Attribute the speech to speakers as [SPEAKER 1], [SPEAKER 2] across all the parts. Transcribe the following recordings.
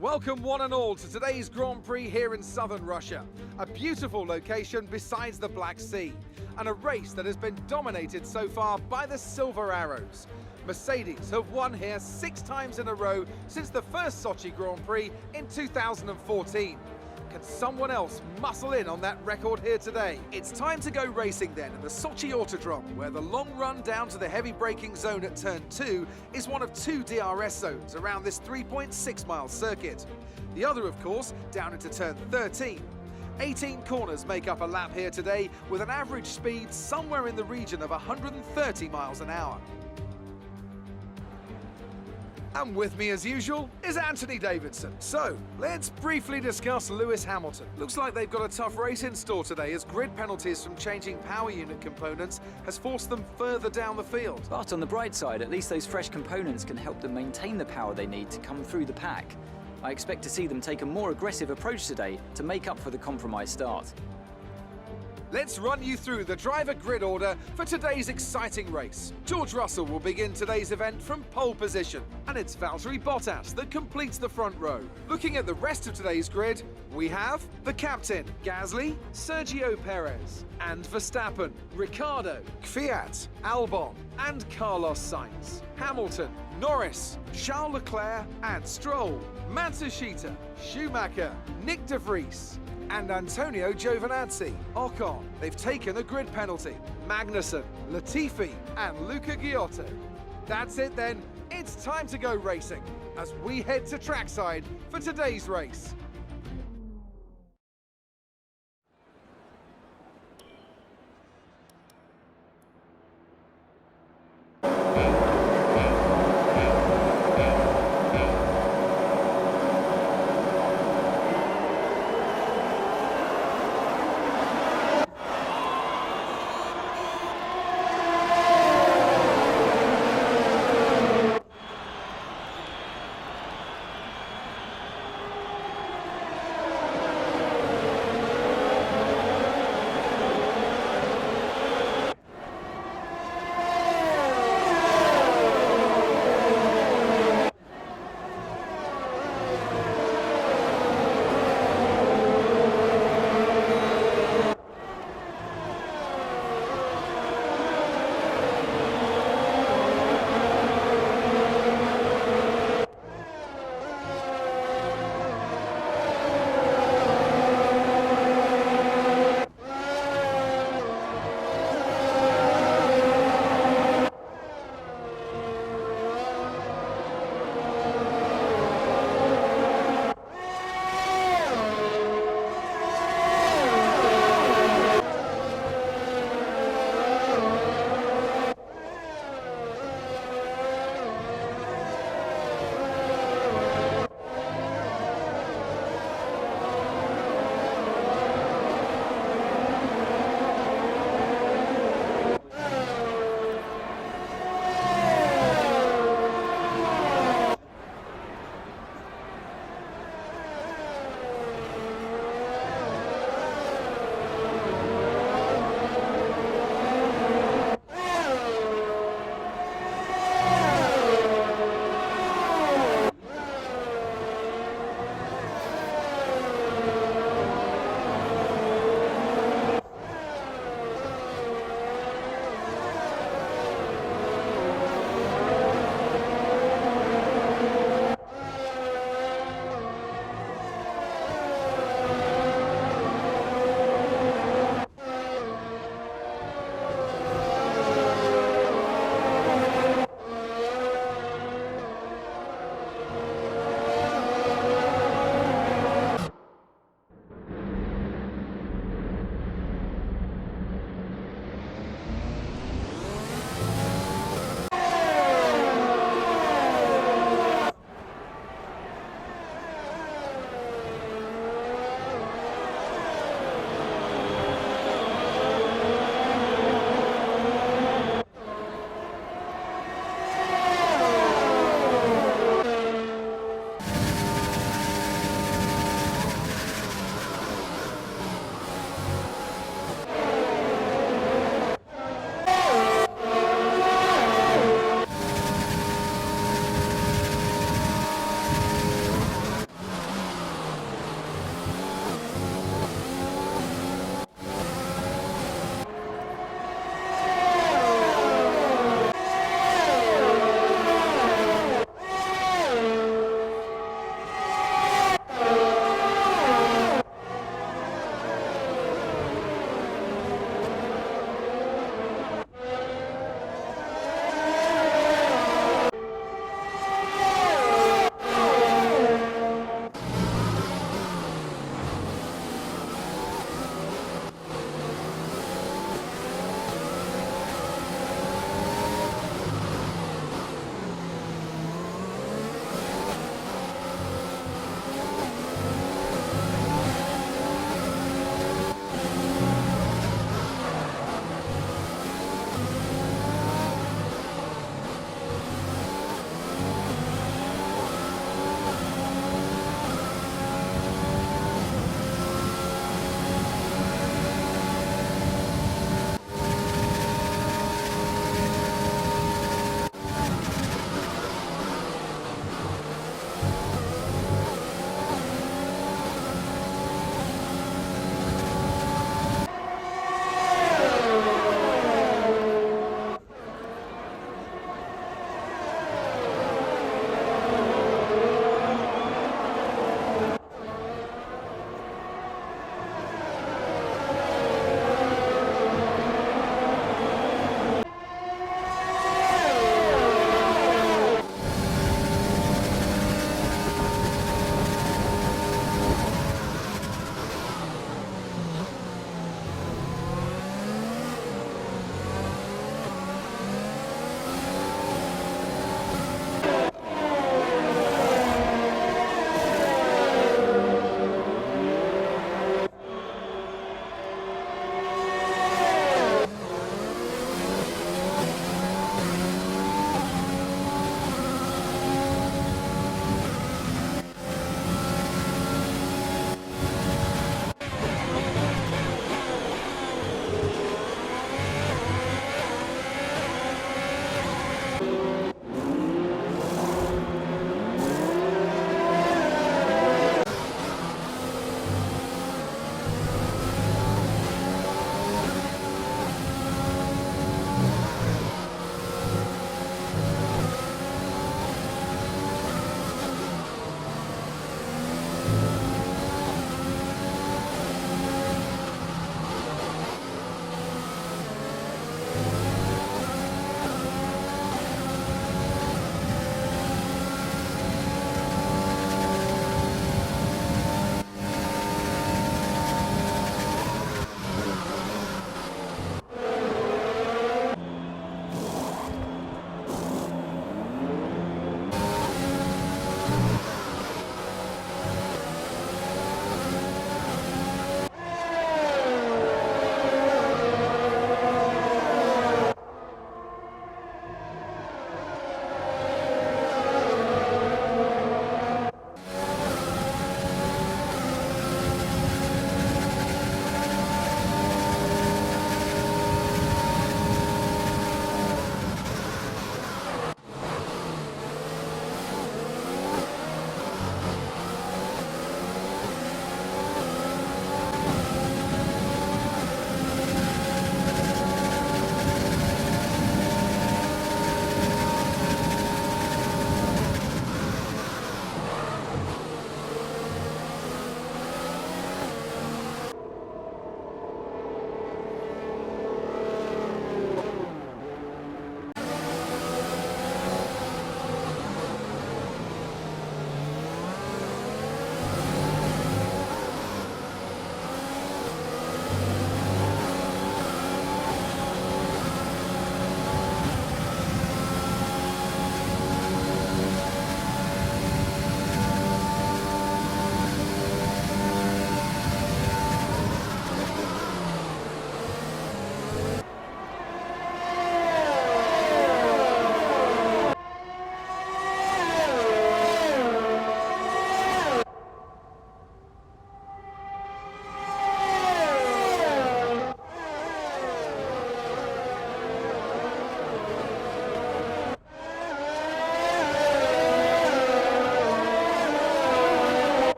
[SPEAKER 1] Welcome one and all to today's Grand Prix here in southern Russia. A beautiful location besides the Black Sea, and a race that has been dominated so far by the Silver Arrows. Mercedes have won here 6 times in a row since the first Sochi Grand Prix in 2014. Can someone else muscle in on that record here today? It's time to go racing then in the Sochi Autodrome, where the long run down to the heavy braking zone at turn 2 is one of 2 DRS zones around this 3.6-mile circuit. The other, of course, down into turn 13. 18 corners make up a lap here today, with an average speed somewhere in the region of 130 miles an hour. And with me as usual is Anthony Davidson. So, let's briefly discuss Lewis Hamilton. Looks like they've got a tough race in store today, as grid penalties from changing power unit components has forced them further down the field.
[SPEAKER 2] But on the bright side, at least those fresh components can help them maintain the power they need to come through the pack. I expect to see them take a more aggressive approach today to make up for the compromised start.
[SPEAKER 1] Let's run you through the driver grid order for today's exciting race. George Russell will begin today's event from pole position, and it's Valtteri Bottas that completes the front row. Looking at the rest of today's grid, we have the captain, Gasly, Sergio Perez, and Verstappen, Ricciardo, Kvyat, Albon, and Carlos Sainz, Hamilton, Norris, Charles Leclerc, and Stroll, Matsushita, Schumacher, Nick de Vries, and Antonio Giovinazzi. Ocon, they've taken a grid penalty. Magnussen, Latifi, and Luca Giotto. That's it then, it's time to go racing as we head to trackside for today's race.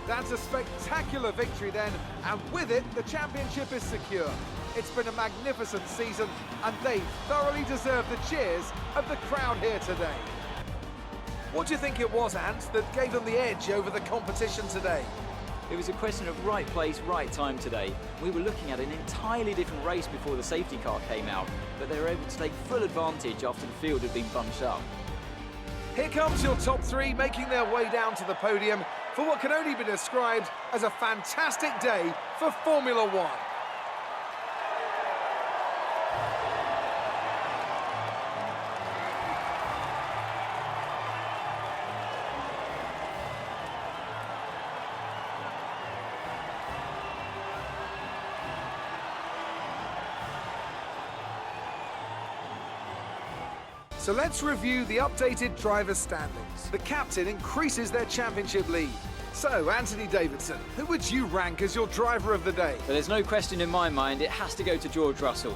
[SPEAKER 1] That's a spectacular victory then, and with it, the championship is secure. It's been a magnificent season, and they thoroughly deserve the cheers of the crowd here today. What do you think it was, Ant, that gave them the edge over the competition today?
[SPEAKER 2] It was a question of right place, right time today. We were looking at an entirely different race before the safety car came out, but they were able to take full advantage after the field had been bunched up.
[SPEAKER 1] Here comes your top three making their way down to the podium for what can only be described as a fantastic day for Formula One. So let's review the updated driver's standings. The captain increases their championship lead. So, Anthony Davidson, who would you rank as your driver of the day?
[SPEAKER 2] But there's no question in my mind, it has to go to George Russell.